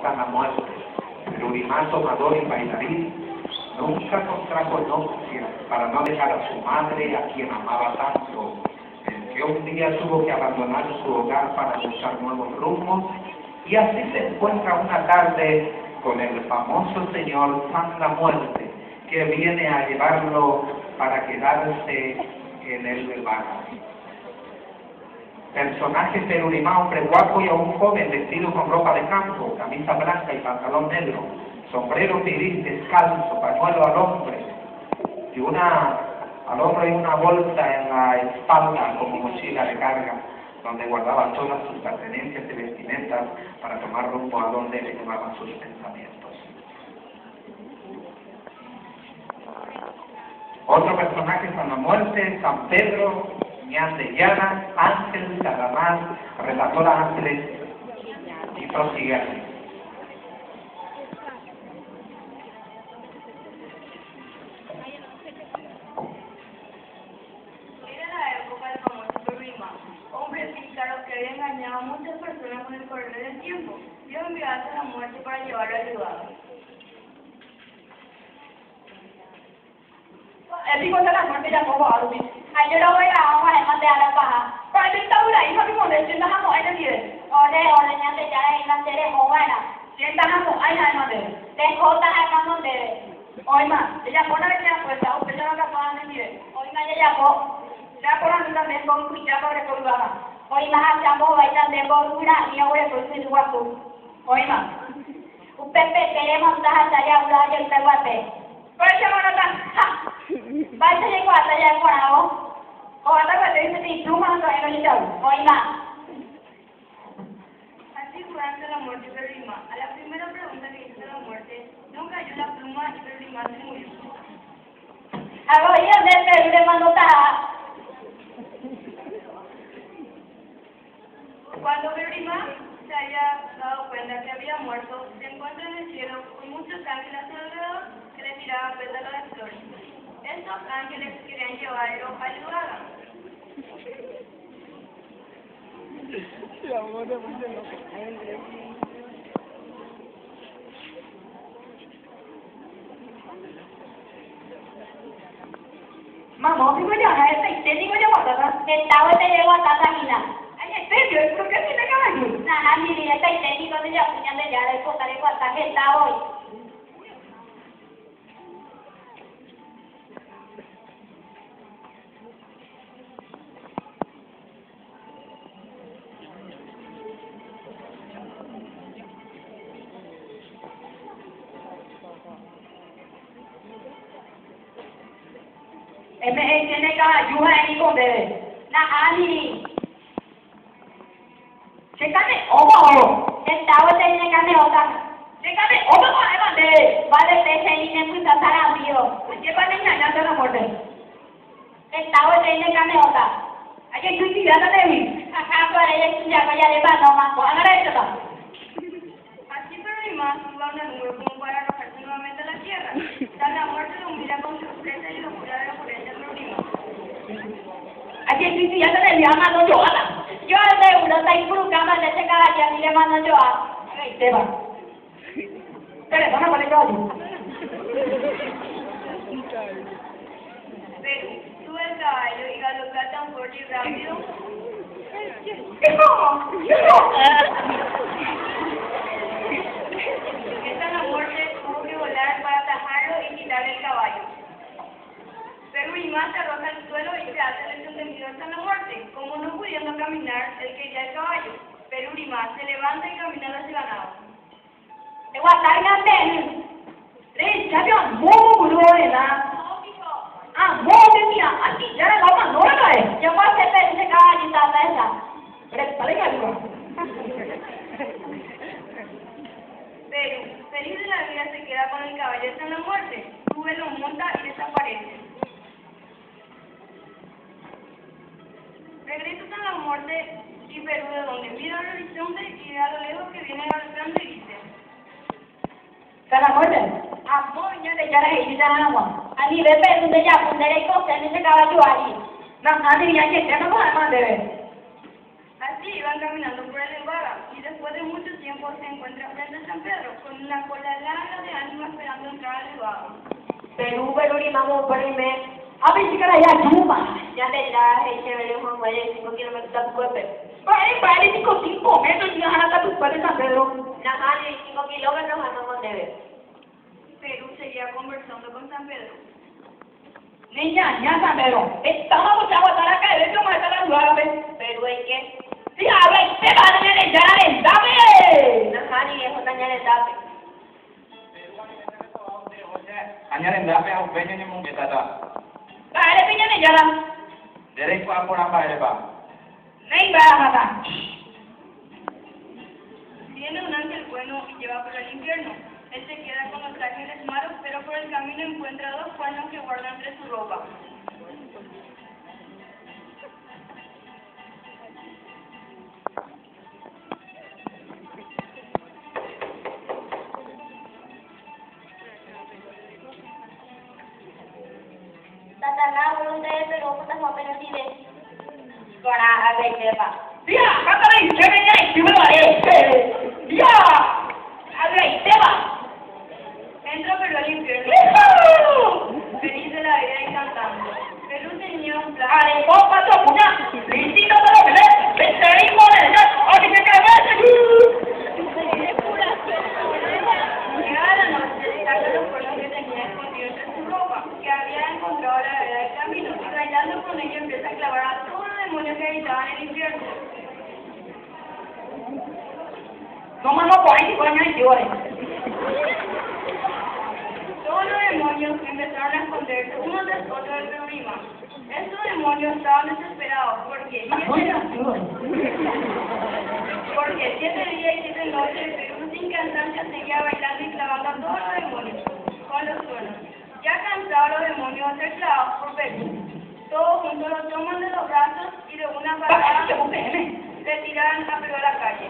a la muerte. El Urimá, tomador y bailarín, nunca contrajo nupcias para no dejar a su madre, a quien amaba tanto, el que un día tuvo que abandonar su hogar para buscar nuevos rumbos, y así se encuentra una tarde con el famoso señor San la Muerte, que viene a llevarlo para quedarse en el vaga. Personaje del Urimá, hombre guapo y a un joven vestido con ropa de campo, camisa blanca y pantalón negro, sombrero piril descalzo, pañuelo al hombro y una bolsa en la espalda como mochila de carga, donde guardaba todas sus pertenencias y vestimentas para tomar rumbo a donde le llevaban sus pensamientos. Otro personaje es San la Muerte, San Pedro, Ñan de Llana, Ángel, Calamar, Relator Ángeles y prosigue así. Que había engañado a muchas personas con el correr del tiempo. Dios envió a la muerte para llevarlo a ayudar. El tipo de la muerte ya poco algo. Ayer lo voy a vamos a mandar a la paja. Pero el dictadura hizo que moleste en la muerte quiere. Ole, ñate ya en la serie buena. Si estamos ahí no debe. De jota no debe. Oima, ella pone la puerta, usted no capaz de decir. Oima, ella ya por a mí también con cuidado sobre colgada. Oima, chamo, bailan de bordura y ahora por su guapo. Oima, un pepe queremos estar allá a hablar del guape. Por eso no está. Vaya de guata ya con algo. O hasta que te dice si tú más no hay no. Oima. Así durante la muerte de Rima, a la primera pregunta que hizo la muerte, no cayó la pluma y Rima se murió. Hago yo de Perú le mando Cuando Rima se haya dado cuenta que había muerto, se encuentra en el cielo con muchos ángeles alrededor que le tiraban pétalos de flores. Estos ángeles querían llevarlo a ayudarla. Mamá, ¿qué coño? ¿Te digo yo cuánto? Estaba te llegó a Tatamina. Ay, ¿en serio? ¿Por qué se te acaba aquí? Nada, mi vida está técnico de ya, señal de ya, de cosa de cuánta que está hoy. Tiene que ayudar ahí con bebé. Na ani. Chécame, ojo. Estaba teniendo que otra. Chécame, ojo, vale. Vale, te se ni me puta para mío. Lleva niña ya te la muerte. Estaba teniendo que otra. Hay que cuidar de mí. Ajá, para ella ya vaya de mano más. Ahora esto. Así Rima suba una nube como para arrojarse nuevamente a la tierra. San la muerte lo mira con sorpresa y locura de la ocurrencia de Rima. Aquí estoy ya te le mando yo a yo de uno está involucrado de ese caballo y le mando yo a te va pero no me yo Pero sube el caballo y galopea tan fuerte y rápido. Esta la muerte tuvo que volar para atajarlo y quitarle el caballo. Pero Rima se arroja al suelo y se hace el entendido hasta la muerte, como no pudiendo caminar, él quería el caballo. Pero Rima se levanta y camina hacia el ganado. te voy a estar grande ya vio muy buena mía aquí ya la vamos no la cae yo voy a hacer ese caballo y tal esa pero sale que algo Pero feliz de la vida se queda con el caballo hasta la muerte, sube, lo monta y desaparece. Regresa a la muerte y Perú de donde mira al horizonte y ve a lo lejos que viene galopando y dice: San la muerte amor ya de ya la hijita agua a ni de Perú de ya pondré cosas en ese caballo ahí no nadie ya que no puede más de ver Así iban caminando por el embarra y después después de mucho tiempo se encuentra frente a San Pedro, con una cola larga de ánimo esperando entrar al lugar. Perú, Mamo, Perime. Apa sih kena ya cuma? Yang dah, cewek yang mau aja 5 kilometer tak kuat. Balik 5 meter dia anak tak pada San Pedro. Nah, hari 5 kilometer mana mau debe. Perú seguía conversando con San Pedro. Niña, San Pedro. Estamos buscando a la calle, esto me está la lugar, Perú, ¿y qué? Sí, a ver, te van a llegar en dame. Nah, hari eso tanya en dame. Hanya rendah au penyo ni mung kita ta. Ada punya ni jalan. Derek pa por amba ele ba. Naik bah. Viene un ángel bueno y lleva por el infierno. Él se queda con los ángeles malos, pero por el camino encuentra 2 cuernos que guarda entre su ropa. Tatana belum deh, pero kita mau pengen sini. Kora ada siapa? Dia, kata lagi, ceweknya itu dia, ada siapa? Entra Perú al infierno, feliz de la vida y cantando. Perú tenía un plan. Ada kau kata punya, lisi kata lo bela, besari mana? Ada kata Llegada la noche, saca los cuernos que tenía escondido entre su ropa, que había encontrado la vereda del camino, y rayando con ello empieza a clavar a todos los demonios que habitaban en el infierno. No me lo puedes poner y llore. Todos los demonios empezaron a esconderse unos tras otros del Perurima. Estos demonios estaban desesperados porque 7 días y 7 noches Perú sin cansancio seguía bailando y clavando a todos los demonios con los cuernos. Ya cansados los demonios de ser clavados por Perú, todos juntos los toman de los brazos y de una patada le tiran a Perú a la calle.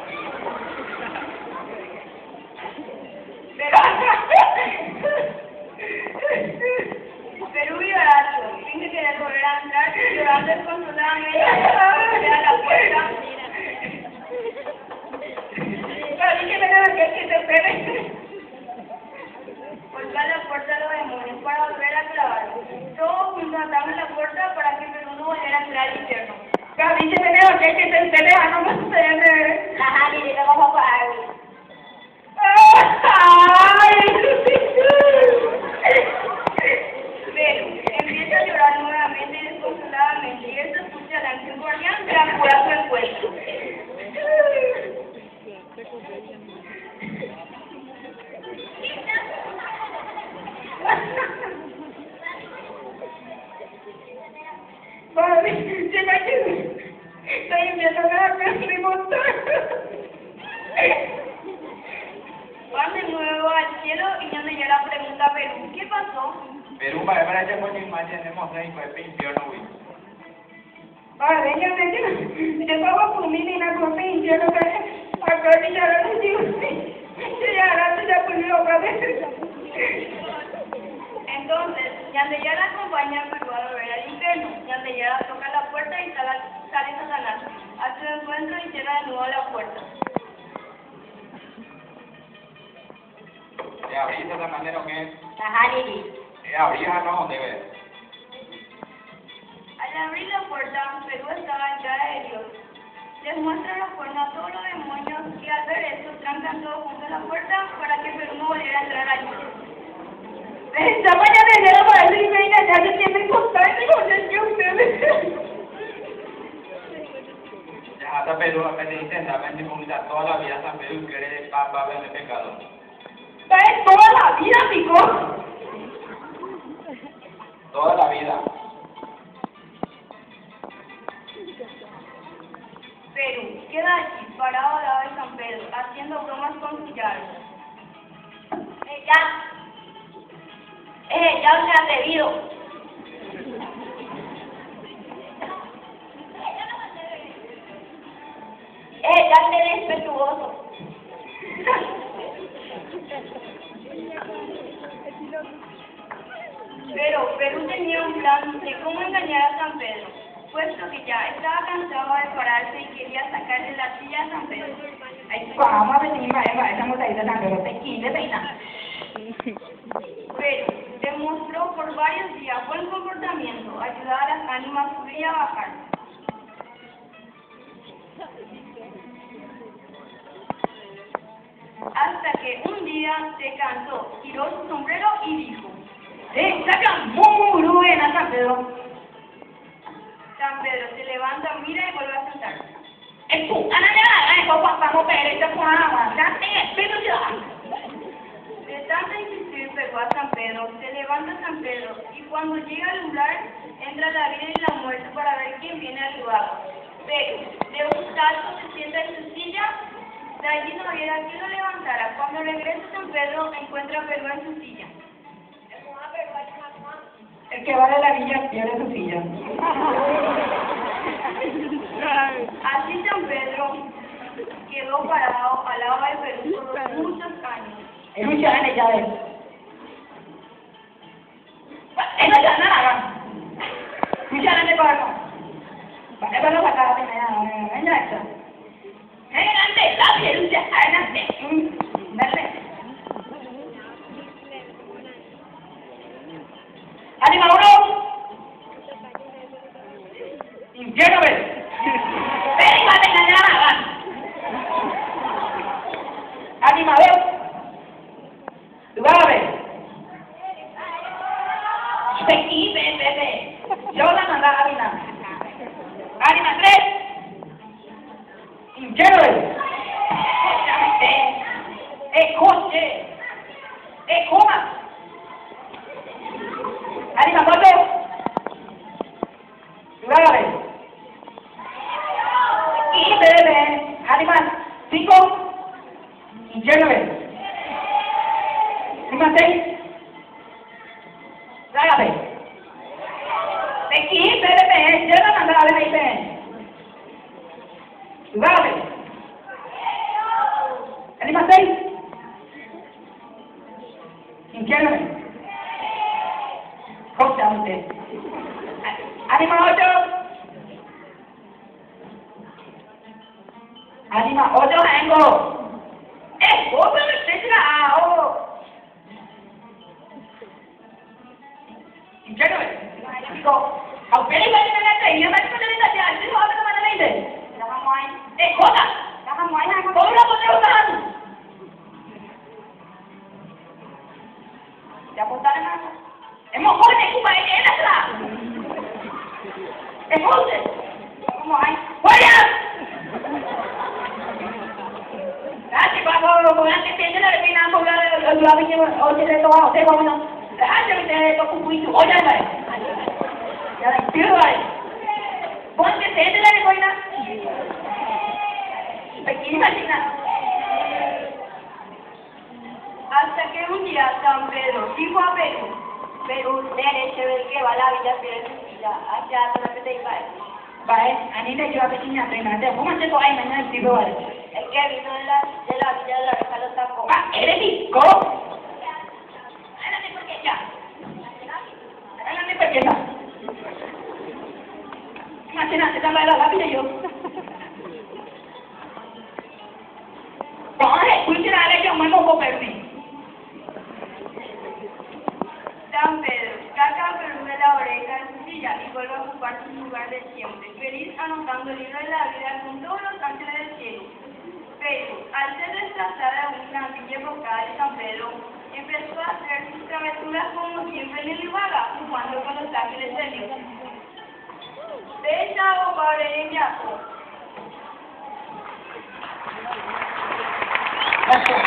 Perú llorando, finge querer volver a entrar, llorando desconsoladamente, a la puerta. Que te espere. Golpea la puerta de los demonios para volver a clavarlo. Todos juntos ataron la puerta para que Perú no volviera a entrar al infierno. Dice Beneo que te entere, no me sucede. Ajá, ni digo cómo fue. Pero empieza a llorar nuevamente y desconsoladamente, y él se escucha el ángel guardián triangular su encuentro. Padre, estoy enviando a mi montón. Van de nuevo al cielo y Ñandayá la pregunta a Perú, ¿qué pasó? Perú ba para ya con imagen de mostra y pues infierno güey. Padre, yo estaba por mí ni la cosa y yo no sé. Acá ni ya lo digo. Ya ahora ya ponido otra vez. Entonces, Ñandayá la acompaña a Perú a volver al infierno. Ñandayá toca la puerta y sale Satanás a su encuentro y cierra de nuevo la puerta. ¿Te abrís de esa manera o qué? Ajá, Lili. ¿Abrís a no? ¿Dónde ves? Al abrir la puerta, Perú estaba ya de Dios. Les muestra los cuernos a todos los demonios y al ver esto trancan todos juntos la puerta para que Perú no volviera a entrar allí. Esta mañana era para decir que ya se tiene constante con el que ustedes. Ya hasta Perú a pedir intensamente comunidad toda la vida San Perú quiere papá ver el pecado. ¿Sabes? Toda la vida, pico. Toda la vida. Perú queda allí, parado al lado de San Pedro, haciendo bromas con su llave. Ya me ha bebido. Ya me respetuoso. Pero Perú tenía un plan de cómo engañar a San Pedro, puesto que ya estaba cansado de pararse y quería sacarle la silla a San Pedro. Ay, vamos a ver si estamos ahí de pero te quinde peina. Pero demostró por varios días buen comportamiento, ayudar a las ánimas a subir y a bajar. Hasta que un día se cansó, tiró su sombrero y dijo: Saca muy buena, San Pedro. San Pedro se levanta, mira y vuelve a sentarse. De tanto insistir pegó a San Pedro, se levanta San Pedro, y cuando llega al lugar, entra la vida y la muerte para ver quién viene a ayudarlo. Pero, de un salto se sienta en su silla, de allí no había quien lo levantara. Cuando regresa San Pedro, encuentra a Pedro en su silla. El que vale la villa pierde su silla. Así San Pedro quedó parado al lado del Perú por muchos años. Es un chane ya ves. Es no chane nada. Un chane para acá. Vale, pero para acá, venga esta. Adelante, la violencia, adelante. Dale. ¡Ánima uno! ¡Llévame! ¡Venga, venga! ¡Ánima dos! ¡Llévame! ¡Ve! Yo la mandaba a Ánima. ¡Ánima tres! ¡Llévame! ¡Escuche! ¡Coma! ¡Ánima cuatro! ¡Llévame! Y bebé, animal, 5, y llévame. Animal 6, lágame. De 15, bebé, llévame a andar a bebé. Lágame. Animal 6, y llévame. Justamente. Animal 8. Anima, otro hango. ¿Cómo me estés grabado? ¿Qué no es? Digo, ¿a usted le va a tener la traída? ¿Me va a tener la traída? ¿Sí va a tener la traída? Dejamos ahí. Jota. Dejamos ahí. ¿Cómo lo podemos usar? ¿Ya apuntaron nada? ¡Hemos jóvenes, Cuba! ¡Escuche! ¿Cómo hay? ¡Vaya! Kalau nanti tiada ada pina apa lah, jual punya orang saya tahu, saya bawa mana. Ada kita tu kuih tu, oh jangan. Jangan tiada. Bukan kita ada lagi kau ina. Begini macam mana? Hasta que un día San Pedro dijo a Perú: Perú, derecho del que va la villa pierde su silla, hacia atrás de Ibai. Baik, ani dah jual begini apa ina? Dah, bukan saya tahu ai mana di bawah. El que vino de la villa de la Reja los tacos. ¿Eres disco? Háblame porque ya. Háblame porque ya. Imagínate, te la vida yo. Vamos, escuchen a yo me pongo perdí. San Pedro saca a Perú de la oreja de su silla y vuelve a ocupar su lugar de siempre, feliz anotando el libro de la vida con todos los ángeles del cielo. Pero, al ser desplazada de una villa evocada de San Pedro, empezó a hacer sus travesuras como siempre en el Ibaga, jugando con los ángeles de Dios. Besa o padre en Yaco. Gracias.